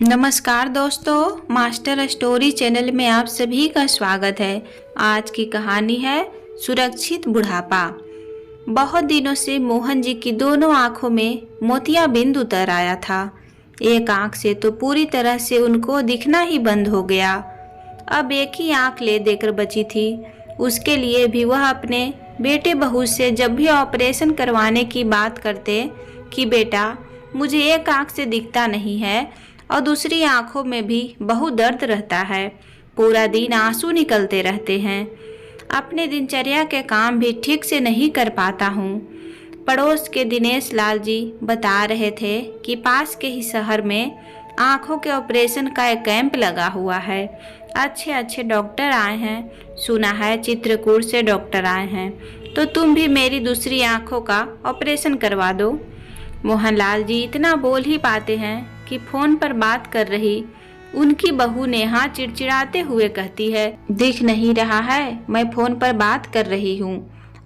नमस्कार दोस्तों, master story channel में आप सभी का स्वागत है। आज की कहानी है सुरक्षित बुढ़ापा। बहुत दिनों से मोहन जी की दोनों आंखों में मोतियाबिंद उतर आया था। एक आंख से तो पूरी तरह से उनको दिखना ही बंद हो गया। अब एक ही आंख ले देकर बची थी। उसके लिए भी वह अपने बेटे बहू से जब भी ऑपरेशन करवाने की बात करते कि बेटा मुझे एक आंख से दिखता नहीं है और दूसरी आंखों में भी बहुत दर्द रहता है, पूरा दिन आंसू निकलते रहते हैं, अपने दिनचर्या के काम भी ठीक से नहीं कर पाता हूँ। पड़ोस के दिनेश लाल जी बता रहे थे कि पास के ही शहर में आंखों के ऑपरेशन का एक कैंप लगा हुआ है। अच्छे अच्छे डॉक्टर आए हैं, सुना है चित्रकूट से डॉक्टर आए हैं, तो तुम भी मेरी दूसरी आंखों का ऑपरेशन करवा दो। मोहनलाल जी इतना बोल ही पाते हैं कि फोन पर बात कर रही उनकी बहू नेहा चिड़चिड़ाते हुए कहती है, दिख नहीं रहा है मैं फोन पर बात कर रही हूँ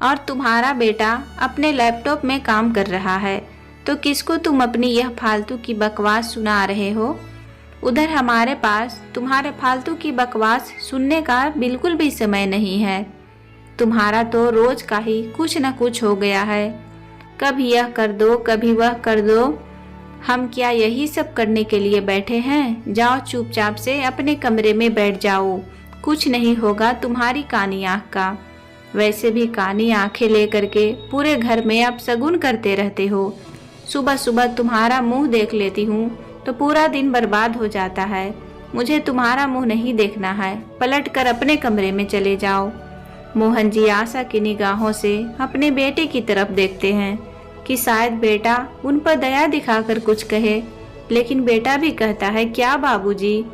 और तुम्हारा बेटा अपने लैपटॉप में काम कर रहा है, तो किसको तुम अपनी यह फालतू की बकवास सुना रहे हो? उधर हमारे पास तुम्हारे फालतू की बकवास सुनने का बिल्कुल भी समय नहीं है। तुम्हारा तो रोज का ही कुछ न कुछ हो गया है, कभी यह कर दो कभी वह कर दो। हम क्या यही सब करने के लिए बैठे हैं? जाओ चुपचाप से अपने कमरे में बैठ जाओ, कुछ नहीं होगा तुम्हारी कानी आंख का। वैसे भी कानी आंखें लेकर के पूरे घर में आप शगुन करते रहते हो। सुबह सुबह तुम्हारा मुंह देख लेती हूँ तो पूरा दिन बर्बाद हो जाता है। मुझे तुम्हारा मुंह नहीं देखना है, पलट कर अपने कमरे में चले जाओ। मोहन जी आशा की निगाहों से अपने बेटे की तरफ देखते हैं कि शायद बेटा उन पर दया दिखाकर कुछ कहे, लेकिन बेटा भी कहता है, क्या बाबूजी,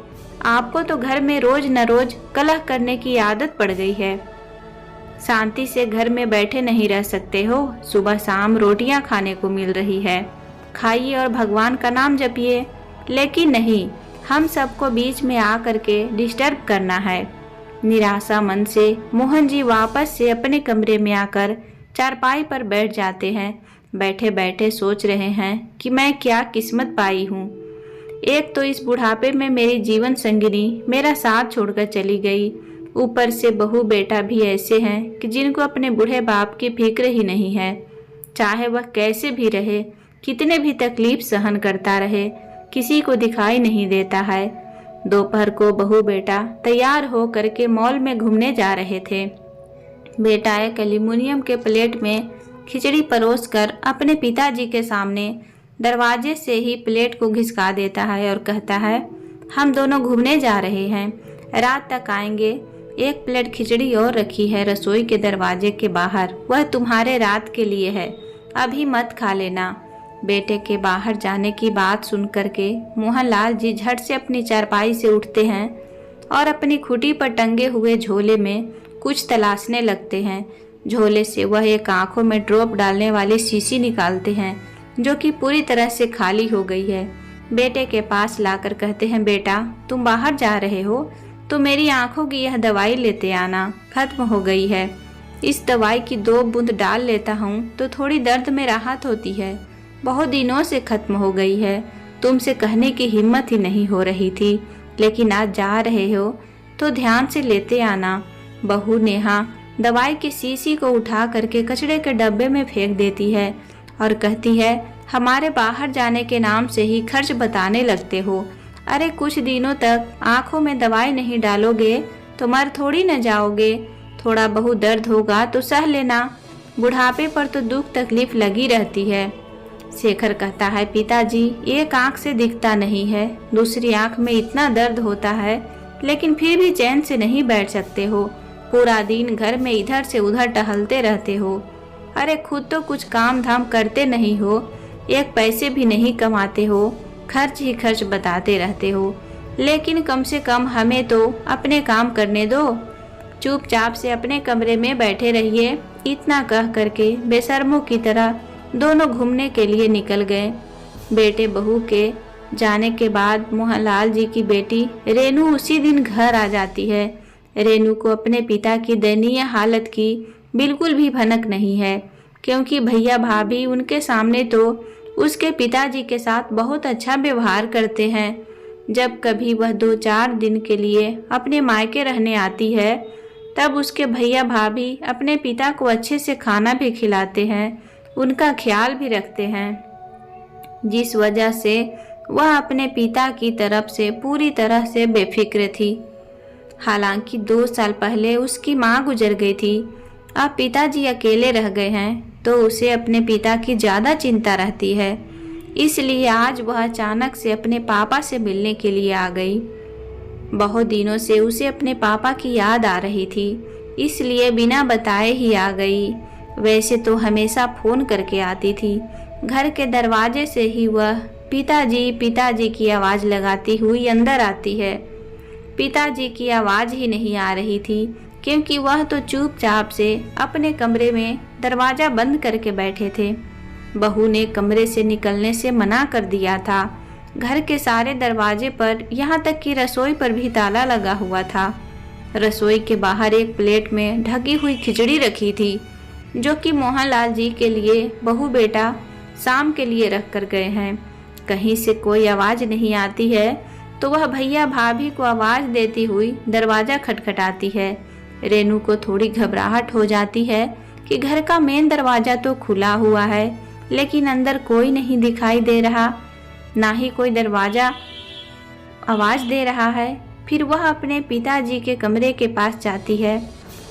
आपको तो घर में रोज न रोज कलह करने की आदत पड़ गई है। शांति से घर में बैठे नहीं रह सकते हो? सुबह शाम रोटियां खाने को मिल रही है, खाइए और भगवान का नाम जपिए। लेकिन नहीं, हम सबको बीच में आकर के डिस्टर्ब करना है। निराशा मन से मोहन जी वापस से अपने कमरे में आकर चारपाई पर बैठ जाते हैं। बैठे बैठे सोच रहे हैं कि मैं क्या किस्मत पाई हूँ। एक तो इस बुढ़ापे में मेरी जीवन संगिनी मेरा साथ छोड़कर चली गई, ऊपर से बहू बेटा भी ऐसे हैं कि जिनको अपने बूढ़े बाप की फिक्र ही नहीं है। चाहे वह कैसे भी रहे, कितने भी तकलीफ सहन करता रहे, किसी को दिखाई नहीं देता है। दोपहर को बहू बेटा तैयार हो करके मॉल में घूमने जा रहे थे। बेटा एक एल्यूमिनियम के प्लेट में खिचड़ी परोस कर अपने पिताजी के सामने दरवाजे से ही प्लेट को घिसका देता है और कहता है, हम दोनों घूमने जा रहे हैं, रात तक आएंगे। एक प्लेट खिचड़ी और रखी है रसोई के दरवाजे के बाहर, वह तुम्हारे रात के लिए है, अभी मत खा लेना। बेटे के बाहर जाने की बात सुन करके मोहनलाल जी झट से अपनी चारपाई से उठते हैं और अपनी खूंटी पर टंगे हुए झोले में कुछ तलाशने लगते हैं। झोले से वह एक आंखों में ड्रॉप डालने वाली शीशी निकालते हैं जो कि पूरी तरह से खाली हो गई है। बेटे के पास लाकर कहते हैं, बेटा तुम बाहर जा रहे हो तो मेरी आंखों की यह दवाई लेते आना, खत्म हो गई है। इस दवाई की 2 बूंद डाल लेता हूँ तो थोड़ी दर्द में राहत होती है, बहुत दिनों से खत्म हो गई है। तुमसे कहने की हिम्मत ही नहीं हो रही थी, लेकिन आज जा रहे हो तो ध्यान से लेते आना। बहू नेहा दवाई की शीशी को उठा करके कचड़े के डब्बे में फेंक देती है और कहती है, हमारे बाहर जाने के नाम से ही खर्च बताने लगते हो। अरे कुछ दिनों तक आंखों में दवाई नहीं डालोगे तो मर थोड़ी न जाओगे। थोड़ा बहुत दर्द होगा तो सह लेना, बुढ़ापे पर तो दुख तकलीफ लगी रहती है। शेखर कहता है, पिताजी एक आंख से दिखता नहीं है, दूसरी आंख में इतना दर्द होता है, लेकिन फिर भी चैन से नहीं बैठ सकते हो। पूरा दिन घर में इधर से उधर टहलते रहते हो। अरे खुद तो कुछ काम धाम करते नहीं हो, एक पैसे भी नहीं कमाते हो, खर्च ही खर्च बताते रहते हो। लेकिन कम से कम हमें तो अपने काम करने दो, चुपचाप से अपने कमरे में बैठे रहिए। इतना कह करके बेशर्मों की तरह दोनों घूमने के लिए निकल गए। बेटे बहू के जाने के बाद मोहनलाल जी की बेटी रेनू उसी दिन घर आ जाती है। रेनू को अपने पिता की दयनीय हालत की बिल्कुल भी भनक नहीं है, क्योंकि भैया भाभी उनके सामने तो उसके पिताजी के साथ बहुत अच्छा व्यवहार करते हैं। जब कभी वह 2-4 दिन के लिए अपने मायके रहने आती है, तब उसके भैया भाभी अपने पिता को अच्छे से खाना भी खिलाते हैं, उनका ख्याल भी रखते हैं, जिस वजह से वह अपने पिता की तरफ से पूरी तरह से बेफिक्र थी। हालांकि 2 साल पहले उसकी माँ गुजर गई थी। अब पिताजी अकेले रह गए हैं तो उसे अपने पिता की ज़्यादा चिंता रहती है। इसलिए आज वह अचानक से अपने पापा से मिलने के लिए आ गई। बहुत दिनों से उसे अपने पापा की याद आ रही थी, इसलिए बिना बताए ही आ गई। वैसे तो हमेशा फ़ोन करके आती थी। घर के दरवाजे से ही वह पिताजी पिताजी की आवाज़ लगाती हुई अंदर आती है। पिताजी की आवाज़ ही नहीं आ रही थी, क्योंकि वह तो चुपचाप से अपने कमरे में दरवाज़ा बंद करके बैठे थे। बहू ने कमरे से निकलने से मना कर दिया था। घर के सारे दरवाजे पर, यहाँ तक कि रसोई पर भी ताला लगा हुआ था। रसोई के बाहर एक प्लेट में ढकी हुई खिचड़ी रखी थी, जो कि मोहनलाल जी के लिए बहू बेटा शाम के लिए रख कर गए हैं। कहीं से कोई आवाज़ नहीं आती है तो वह भैया भाभी को आवाज़ देती हुई दरवाज़ा खटखटाती है। रेनू को थोड़ी घबराहट हो जाती है कि घर का मेन दरवाज़ा तो खुला हुआ है, लेकिन अंदर कोई नहीं दिखाई दे रहा, ना ही कोई दरवाज़ा आवाज़ दे रहा है। फिर वह अपने पिताजी के कमरे के पास जाती है।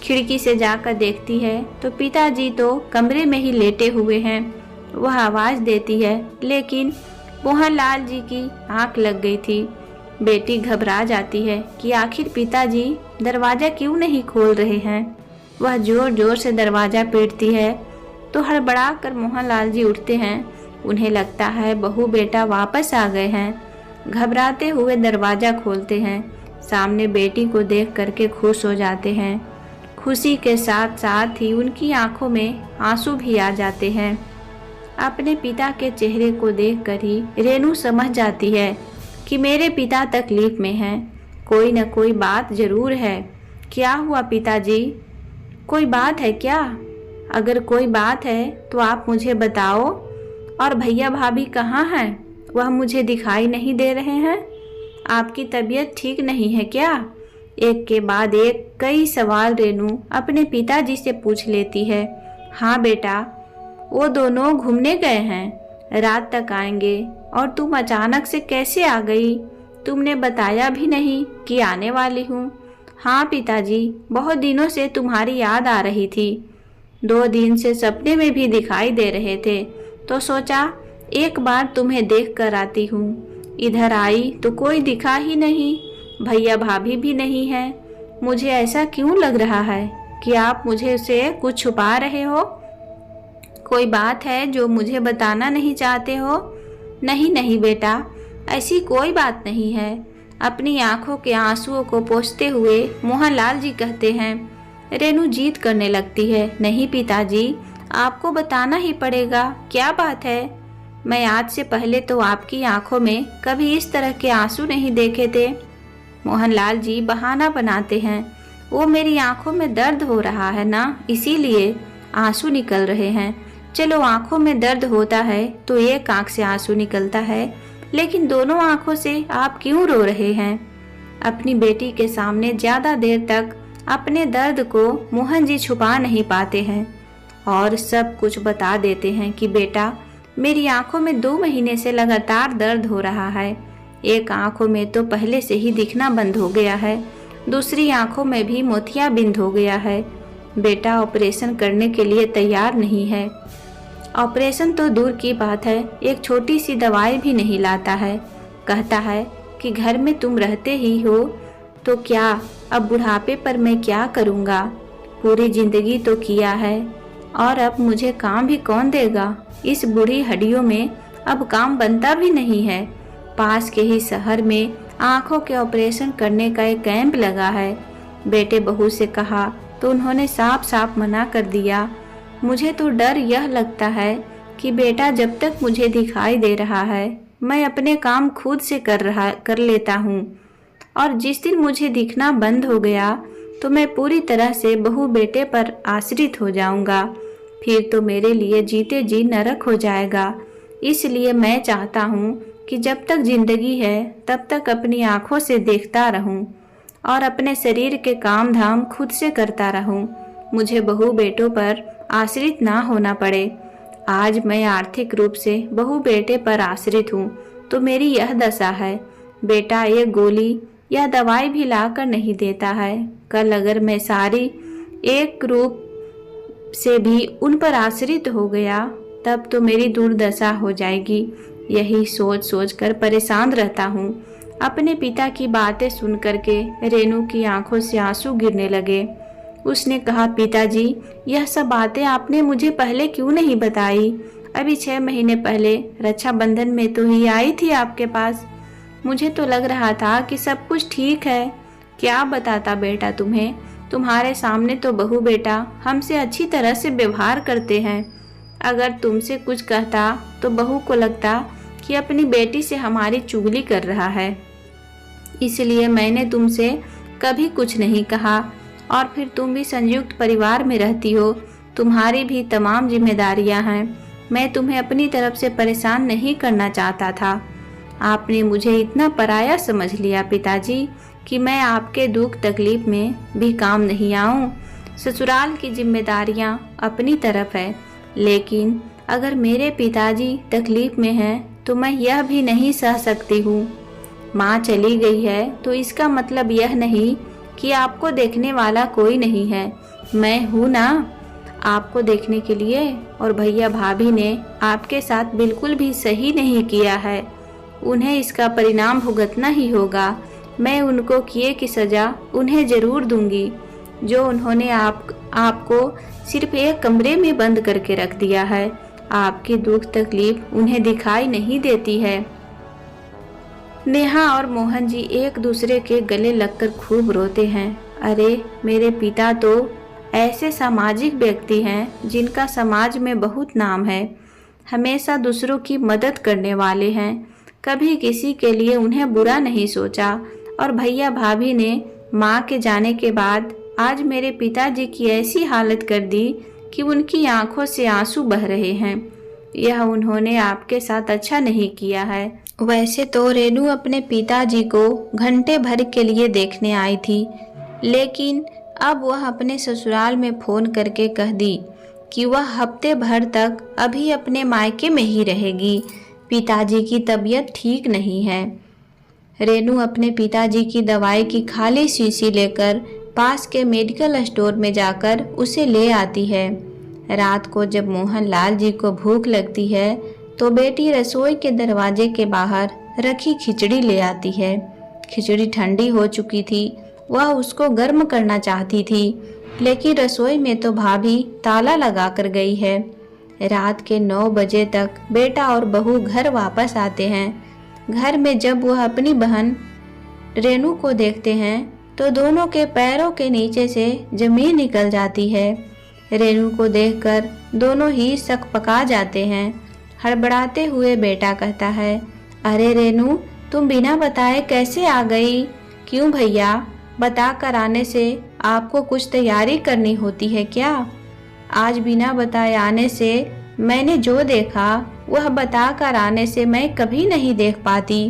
खिड़की से जाकर देखती है तो पिताजी तो कमरे में ही लेटे हुए हैं। वह आवाज़ देती है, लेकिन मोहनलाल जी की आंख लग गई थी। बेटी घबरा जाती है कि आखिर पिताजी दरवाज़ा क्यों नहीं खोल रहे हैं। वह जोर जोर से दरवाज़ा पीटती है तो हड़बड़ा कर मोहनलाल जी उठते हैं। उन्हें लगता है बहू बेटा वापस आ गए हैं। घबराते हुए दरवाज़ा खोलते हैं। सामने बेटी को देख करके खुश हो जाते हैं। खुशी के साथ साथ ही उनकी आंखों में आंसू भी आ जाते हैं। अपने पिता के चेहरे को देखकर ही रेनू समझ जाती है कि मेरे पिता तकलीफ में हैं। कोई न कोई बात जरूर है। क्या हुआ पिताजी? कोई बात है क्या? अगर कोई बात है तो आप मुझे बताओ। और भैया भाभी कहाँ हैं? वह मुझे दिखाई नहीं दे रहे हैं। आपकी तबीयत ठीक नहीं है क्या? एक के बाद एक कई सवाल रेनू अपने पिताजी से पूछ लेती है। हाँ बेटा, वो दोनों घूमने गए हैं, रात तक आएंगे। और तुम अचानक से कैसे आ गई? तुमने बताया भी नहीं कि आने वाली हूँ। हाँ पिताजी, बहुत दिनों से तुम्हारी याद आ रही थी। 2 दिन से सपने में भी दिखाई दे रहे थे, तो सोचा एक बार तुम्हें देख कर आती हूँ। इधर आई तो कोई दिखा ही नहीं, भैया भाभी भी नहीं है। मुझे ऐसा क्यों लग रहा है कि आप मुझे से कुछ छुपा रहे हो? कोई बात है जो मुझे बताना नहीं चाहते हो? नहीं नहीं बेटा, ऐसी कोई बात नहीं है। अपनी आंखों के आंसुओं को पोंछते हुए मोहनलाल जी कहते हैं। रेनू जीत करने लगती है। नहीं पिताजी, आपको बताना ही पड़ेगा। क्या बात है? मैं आज से पहले तो आपकी आंखों में कभी इस तरह के आंसू नहीं देखे थे। मोहनलाल जी बहाना बनाते हैं। वो मेरी आंखों में दर्द हो रहा है ना, इसीलिए आंसू निकल रहे हैं। चलो, आंखों में दर्द होता है तो एक आंख से आंसू निकलता है, लेकिन दोनों आंखों से आप क्यों रो रहे हैं? अपनी बेटी के सामने ज्यादा देर तक अपने दर्द को मोहन जी छुपा नहीं पाते हैं और सब कुछ बता देते हैं कि बेटा, मेरी आंखों में 2 महीने से लगातार दर्द हो रहा है। एक आंखों में तो पहले से ही दिखना बंद हो गया है, दूसरी आंखों में भी मोतियाबिंद हो गया है। बेटा ऑपरेशन करने के लिए तैयार नहीं है। ऑपरेशन तो दूर की बात है, एक छोटी सी दवाई भी नहीं लाता है। कहता है कि घर में तुम रहते ही हो तो क्या, अब बुढ़ापे पर मैं क्या करूँगा? पूरी जिंदगी तो किया है, और अब मुझे काम भी कौन देगा? इस बूढ़ी हड्डियों में अब काम बनता भी नहीं है। पास के ही शहर में आंखों के ऑपरेशन करने का एक कैंप लगा है। बेटे बहू से कहा तो उन्होंने साफ साफ मना कर दिया। मुझे तो डर यह लगता है कि बेटा जब तक मुझे दिखाई दे रहा है मैं अपने काम खुद से कर लेता हूँ, और जिस दिन मुझे दिखना बंद हो गया तो मैं पूरी तरह से बहू बेटे पर आश्रित हो जाऊंगा। फिर तो मेरे लिए जीते जी नरक हो जाएगा। इसलिए मैं चाहता हूँ कि जब तक जिंदगी है तब तक अपनी आंखों से देखता रहूं और अपने शरीर के काम धाम खुद से करता रहूं। मुझे बहू बेटों पर आश्रित ना होना पड़े। आज मैं आर्थिक रूप से बहू बेटे पर आश्रित हूँ तो मेरी यह दशा है। बेटा एक गोली या दवाई भी लाकर नहीं देता है। कल अगर मैं सारी एक रूप से भी उन पर आश्रित हो गया तब तो मेरी दुर्दशा हो जाएगी। यही सोच सोच कर परेशान रहता हूँ। अपने पिता की बातें सुन करके रेनू की आंखों से आंसू गिरने लगे। उसने कहा, पिताजी, यह सब बातें आपने मुझे पहले क्यों नहीं बताई? अभी 6 महीने पहले रक्षाबंधन में तो ही आई थी आपके पास। मुझे तो लग रहा था कि सब कुछ ठीक है। क्या बताता बेटा तुम्हें? तुम्हारे सामने तो बहू बेटा हमसे अच्छी तरह से व्यवहार करते हैं। अगर तुमसे कुछ कहता तो बहू को लगता कि अपनी बेटी से हमारी चुगली कर रहा है। इसलिए मैंने तुमसे कभी कुछ नहीं कहा। और फिर तुम भी संयुक्त परिवार में रहती हो, तुम्हारी भी तमाम जिम्मेदारियां हैं। मैं तुम्हें अपनी तरफ से परेशान नहीं करना चाहता था। आपने मुझे इतना पराया समझ लिया पिताजी कि मैं आपके दुख तकलीफ में भी काम नहीं आऊं। ससुराल की जिम्मेदारियां अपनी तरफ है, लेकिन अगर मेरे पिताजी तकलीफ में हैं तो मैं यह भी नहीं सह सकती हूँ। माँ चली गई है तो इसका मतलब यह नहीं कि आपको देखने वाला कोई नहीं है। मैं हूँ ना आपको देखने के लिए। और भैया भाभी ने आपके साथ बिल्कुल भी सही नहीं किया है। उन्हें इसका परिणाम भुगतना ही होगा। मैं उनको किए की सजा उन्हें जरूर दूंगी। जो उन्होंने आपको सिर्फ एक कमरे में बंद करके रख दिया है। आपकी दुख तकलीफ उन्हें दिखाई नहीं देती है। नेहा और मोहन जी एक दूसरे के गले लगकर खूब रोते हैं। अरे मेरे पिता तो ऐसे सामाजिक व्यक्ति हैं जिनका समाज में बहुत नाम है। हमेशा दूसरों की मदद करने वाले हैं। कभी किसी के लिए उन्हें बुरा नहीं सोचा। और भैया भाभी ने माँ के जाने के बाद आज मेरे पिताजी की ऐसी हालत कर दी कि उनकी आंखों से आंसू बह रहे हैं। यह उन्होंने आपके साथ अच्छा नहीं किया है। वैसे तो रेनू अपने पिताजी को घंटे भर के लिए देखने आई थी, लेकिन अब वह अपने ससुराल में फोन करके कह दी कि वह हफ्ते भर तक अभी अपने मायके में ही रहेगी। पिताजी की तबीयत ठीक नहीं है। रेनू अपने पिताजी की दवाई की खाली शीशी लेकर पास के मेडिकल स्टोर में जाकर उसे ले आती है। रात को जब मोहन लाल जी को भूख लगती है तो बेटी रसोई के दरवाजे के बाहर रखी खिचड़ी ले आती है। खिचड़ी ठंडी हो चुकी थी। वह उसको गर्म करना चाहती थी, लेकिन रसोई में तो भाभी ताला लगा कर गई है। रात के 9 बजे तक बेटा और बहू घर वापस आते हैं। घर में जब वह अपनी बहन रेनू को देखते हैं तो दोनों के पैरों के नीचे से जमीन निकल जाती है। रेनू को देखकर दोनों ही सकपका जाते हैं। हड़बड़ाते हुए बेटा कहता है, अरे रेनू, तुम बिना बताए कैसे आ गई? क्यों भैया, बता कर आने से आपको कुछ तैयारी करनी होती है क्या? आज बिना बताए आने से मैंने जो देखा वह बता कर आने से मैं कभी नहीं देख पाती।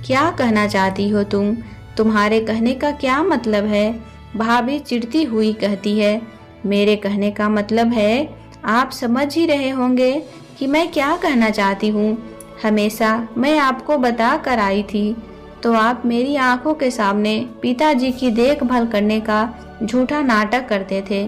क्या कहना चाहती हो तुम? तुम्हारे कहने का क्या मतलब है? भाभी चिढ़ती हुई कहती है, मेरे कहने का मतलब है आप समझ ही रहे होंगे कि मैं क्या कहना चाहती हूँ। हमेशा मैं आपको बता कर आई थी तो आप मेरी आंखों के सामने पिताजी की देखभाल करने का झूठा नाटक करते थे,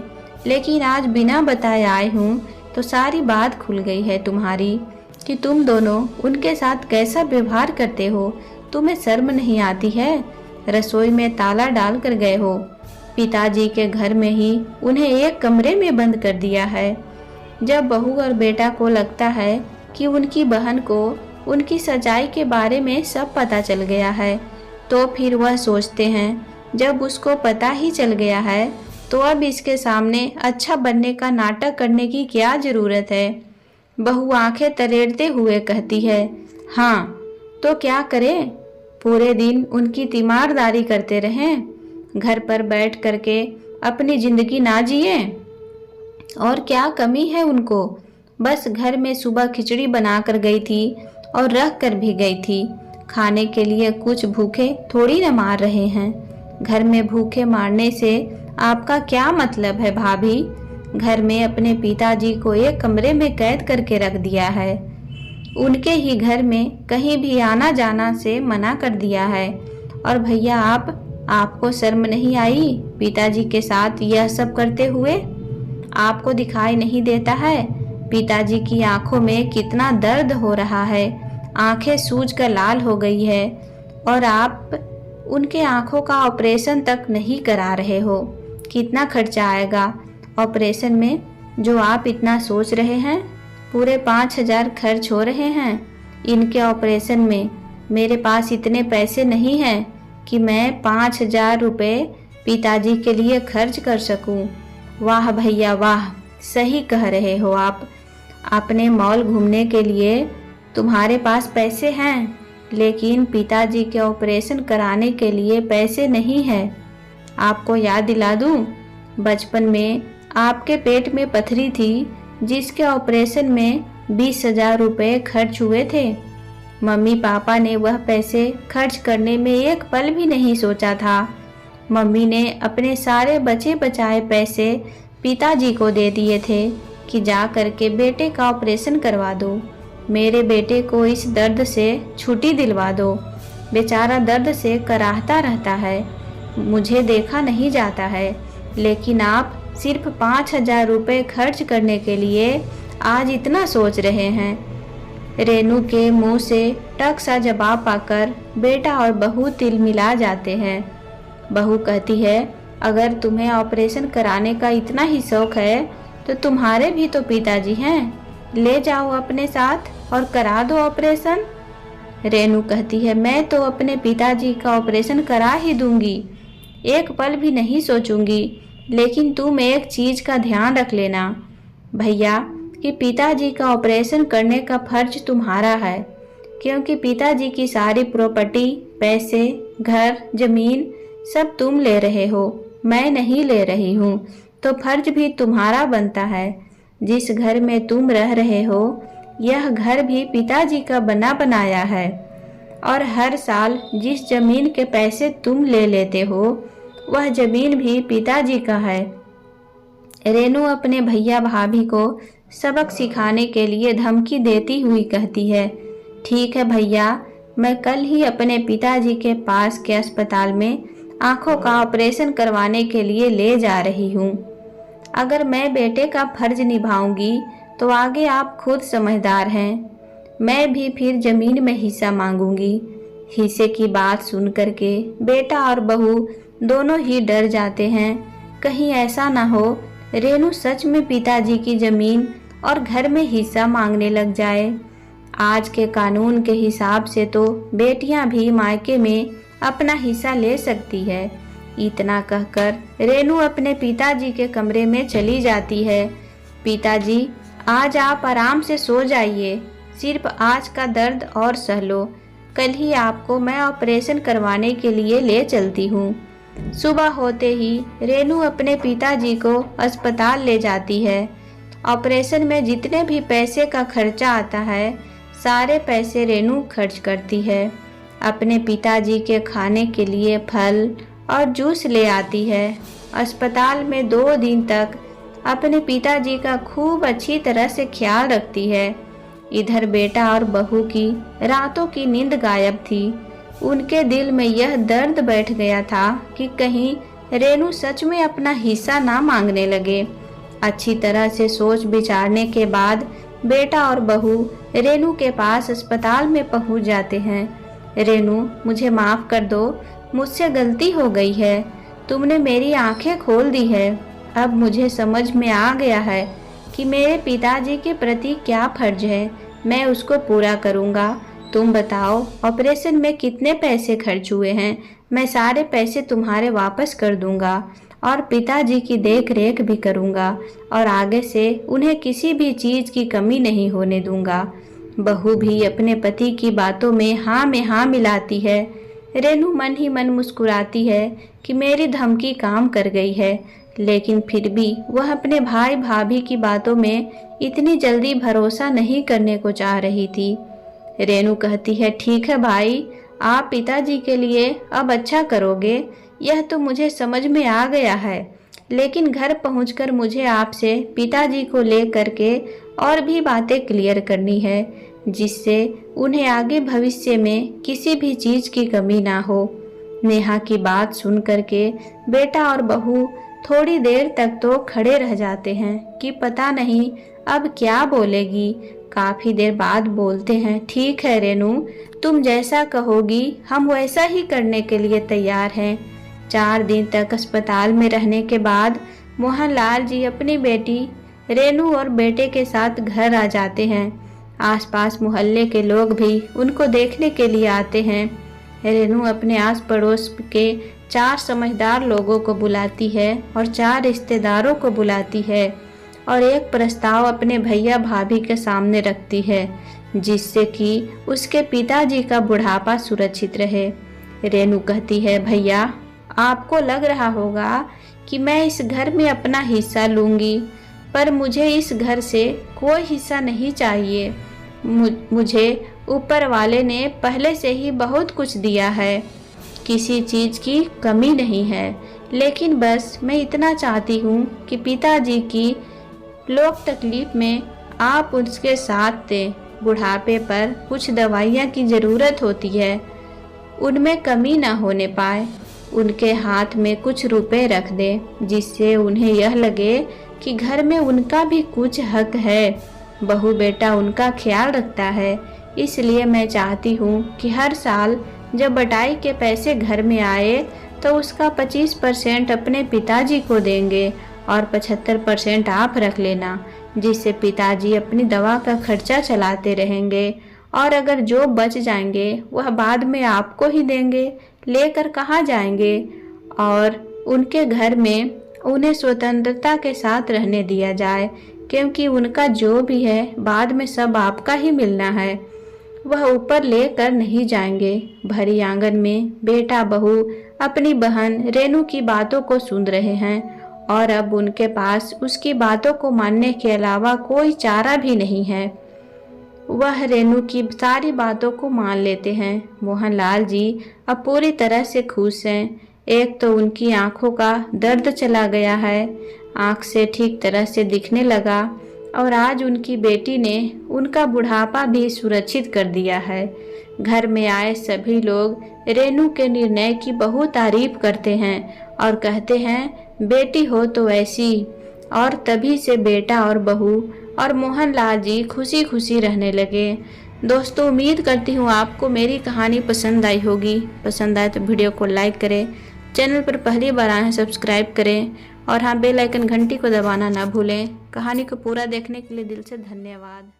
लेकिन आज बिना बताए आई हूँ तो सारी बात खुल गई है तुम्हारी कि तुम दोनों उनके साथ कैसा व्यवहार करते हो। तुम्हें शर्म नहीं आती है? रसोई में ताला डाल कर गए हो। पिताजी के घर में ही उन्हें एक कमरे में बंद कर दिया है। जब बहू और बेटा को लगता है कि उनकी बहन को उनकी सच्चाई के बारे में सब पता चल गया है, तो फिर वह सोचते हैं जब उसको पता ही चल गया है तो अब इसके सामने अच्छा बनने का नाटक करने की क्या जरूरत है। बहू आंखें तरेड़ते हुए कहती है, हाँ तो क्या करें? पूरे दिन उनकी तीमारदारी करते रहें? घर पर बैठ करके अपनी जिंदगी ना जिए? और क्या कमी है उनको? बस घर में सुबह खिचड़ी बना कर गई थी और रख कर भी गई थी। खाने के लिए कुछ भूखे थोड़ी न मार रहे हैं। घर में भूखे मारने से आपका क्या मतलब है भाभी? घर में अपने पिताजी को एक कमरे में कैद करके रख दिया है। उनके ही घर में कहीं भी आना जाना से मना कर दिया है। और भैया आपको शर्म नहीं आई पिताजी के साथ यह सब करते हुए? आपको दिखाई नहीं देता है पिताजी की आंखों में कितना दर्द हो रहा है? आंखें सूज कर लाल हो गई है और आप उनके आंखों का ऑपरेशन तक नहीं करा रहे हो। कितना खर्चा आएगा ऑपरेशन में जो आप इतना सोच रहे हैं? पूरे 5,000 खर्च हो रहे हैं इनके ऑपरेशन में। मेरे पास इतने पैसे नहीं हैं कि मैं 5,000 रुपये पिताजी के लिए खर्च कर सकूं। वाह भैया वाह, सही कह रहे हो आप। अपने मॉल घूमने के लिए तुम्हारे पास पैसे हैं, लेकिन पिताजी के ऑपरेशन कराने के लिए पैसे नहीं हैं। आपको याद दिला दूं, बचपन में आपके पेट में पथरी थी जिसके ऑपरेशन में 20,000 रुपये खर्च हुए थे। मम्मी पापा ने वह पैसे खर्च करने में एक पल भी नहीं सोचा था। मम्मी ने अपने सारे बचे बचाए पैसे पिताजी को दे दिए थे कि जा करके बेटे का ऑपरेशन करवा दो, मेरे बेटे को इस दर्द से छुट्टी दिलवा दो। बेचारा दर्द से कराहता रहता है, मुझे देखा नहीं जाता है। लेकिन आप सिर्फ 5,000 रुपये खर्च करने के लिए आज इतना सोच रहे हैं। रेनू के मुंह से टक सा जवाब पाकर बेटा और बहू तिल मिला जाते हैं। बहू कहती है, अगर तुम्हें ऑपरेशन कराने का इतना ही शौक है तो तुम्हारे भी तो पिताजी हैं, ले जाओ अपने साथ और करा दो ऑपरेशन। रेनू कहती है, मैं तो अपने पिताजी का ऑपरेशन करा ही दूंगी, एक पल भी नहीं सोचूंगी। लेकिन तुम एक चीज का ध्यान रख लेना भैया कि पिताजी का ऑपरेशन करने का फर्ज तुम्हारा है, क्योंकि पिताजी की सारी प्रॉपर्टी, पैसे, घर, जमीन सब तुम ले रहे हो, मैं नहीं ले रही हूँ, तो फर्ज भी तुम्हारा बनता है। जिस घर में तुम रह रहे हो यह घर भी पिताजी का बना बनाया है, और हर साल जिस जमीन के पैसे तुम ले लेते हो वह जमीन भी पिताजी का है। रेनू अपने भैया भाभी को सबक सिखाने के लिए धमकी देती हुई कहती है, ठीक है भैया, मैं कल ही अपने पिताजी के पास के अस्पताल में आंखों का ऑपरेशन करवाने के लिए ले जा रही हूँ। अगर मैं बेटे का फर्ज निभाऊंगी तो आगे आप खुद समझदार हैं, मैं भी फिर जमीन में हिस्सा मांगूंगी। हिस्से की बात सुन करके बेटा और बहू दोनों ही डर जाते हैं, कहीं ऐसा ना हो रेनू सच में पिताजी की जमीन और घर में हिस्सा मांगने लग जाए। आज के कानून के हिसाब से तो बेटियां भी मायके में अपना हिस्सा ले सकती है। इतना कहकर रेनू अपने पिताजी के कमरे में चली जाती है। पिताजी, आज आप आराम से सो जाइए, सिर्फ आज का दर्द और सह लो, कल ही आपको मैं ऑपरेशन करवाने के लिए ले चलती हूँ। सुबह होते ही रेनू अपने पिताजी को अस्पताल ले जाती है। ऑपरेशन में जितने भी पैसे का खर्चा आता है सारे पैसे रेनू खर्च करती है। अपने पिताजी के खाने के लिए फल और जूस ले आती है। अस्पताल में 2 दिन तक अपने पिताजी का खूब अच्छी तरह से ख्याल रखती है। इधर बेटा और बहू की रातों की नींद गायब थी। उनके दिल में यह दर्द बैठ गया था कि कहीं रेनू सच में अपना हिस्सा ना मांगने लगे। अच्छी तरह से सोच विचारने के बाद बेटा और बहू रेनू के पास अस्पताल में पहुंच जाते हैं। रेनू, मुझे माफ़ कर दो, मुझसे गलती हो गई है, तुमने मेरी आंखें खोल दी है। अब मुझे समझ में आ गया है कि मेरे पिताजी के प्रति क्या फर्ज है, मैं उसको पूरा करूँगा। तुम बताओ ऑपरेशन में कितने पैसे खर्च हुए हैं, मैं सारे पैसे तुम्हारे वापस कर दूंगा और पिताजी की देख रेख भी करूंगा और आगे से उन्हें किसी भी चीज़ की कमी नहीं होने दूंगा। बहू भी अपने पति की बातों में हाँ मिलाती है। रेनू मन ही मन मुस्कुराती है कि मेरी धमकी काम कर गई है, लेकिन फिर भी वह अपने भाई भाभी की बातों में इतनी जल्दी भरोसा नहीं करने को चाह रही थी। रेनू कहती है, ठीक है भाई, आप पिताजी के लिए अब अच्छा करोगे, यह तो मुझे समझ में आ गया है। लेकिन घर पहुंचकर मुझे आपसे पिताजी को ले करके और भी बातें क्लियर करनी है, जिससे उन्हें आगे भविष्य में किसी भी चीज़ की कमी ना हो। नेहा की बात सुन करके बेटा और बहू थोड़ी देर तक तो खड़े रह जाते हैं कि पता नहीं अब क्या बोलेगी। काफी देर बाद बोलते हैं, ठीक है रेनू, तुम जैसा कहोगी हम वैसा ही करने के लिए तैयार हैं। 4 दिन तक अस्पताल में रहने के बाद मोहनलाल जी अपनी बेटी रेनू और बेटे के साथ घर आ जाते हैं। आसपास मोहल्ले के लोग भी उनको देखने के लिए आते हैं। रेनू अपने आस पड़ोस के 4 समझदार लोगों को बुलाती है और 4 रिश्तेदारों को बुलाती है और एक प्रस्ताव अपने भैया भाभी के सामने रखती है, जिससे कि उसके पिताजी का बुढ़ापा सुरक्षित रहे। रेनू कहती है, भैया आपको लग रहा होगा कि मैं इस घर में अपना हिस्सा लूँगी, पर मुझे इस घर से कोई हिस्सा नहीं चाहिए। मुझे ऊपर वाले ने पहले से ही बहुत कुछ दिया है, किसी चीज़ की कमी नहीं है। लेकिन बस मैं इतना चाहती हूँ कि पिताजी की लोक तकलीफ में आप उसके साथ थे। बुढ़ापे पर कुछ दवाइयाँ की ज़रूरत होती है, उनमें कमी ना होने पाए। उनके हाथ में कुछ रुपए रख दे, जिससे उन्हें यह लगे कि घर में उनका भी कुछ हक है। बहू बेटा उनका ख्याल रखता है, इसलिए मैं चाहती हूँ कि हर साल जब बटाई के पैसे घर में आए तो उसका 25% अपने पिताजी को देंगे और 75% आप रख लेना, जिससे पिताजी अपनी दवा का खर्चा चलाते रहेंगे। और अगर जो बच जाएंगे वह बाद में आपको ही देंगे, लेकर कहाँ जाएंगे। और उनके घर में उन्हें स्वतंत्रता के साथ रहने दिया जाए, क्योंकि उनका जो भी है बाद में सब आपका ही मिलना है। वह ऊपर लेकर नहीं जाएंगे। भरी आंगन में बेटा बहू अपनी बहन रेनू की बातों को सुन रहे हैं और अब उनके पास उसकी बातों को मानने के अलावा कोई चारा भी नहीं है। वह रेनू की सारी बातों को मान लेते हैं। मोहनलाल जी अब पूरी तरह से खुश हैं। एक तो उनकी आंखों का दर्द चला गया है, आंख से ठीक तरह से दिखने लगा, और आज उनकी बेटी ने उनका बुढ़ापा भी सुरक्षित कर दिया है। घर में आए सभी लोग रेनू के निर्णय की बहुत तारीफ करते हैं और कहते हैं, बेटी हो तो ऐसी। और तभी से बेटा और बहू और मोहनलाल जी खुशी खुशी रहने लगे। दोस्तों, उम्मीद करती हूँ आपको मेरी कहानी पसंद आई होगी। पसंद आए तो वीडियो को लाइक करें, चैनल पर पहली बार आए हैं सब्सक्राइब करें, और हाँ, बेल आइकन घंटी को दबाना ना भूलें। कहानी को पूरा देखने के लिए दिल से धन्यवाद।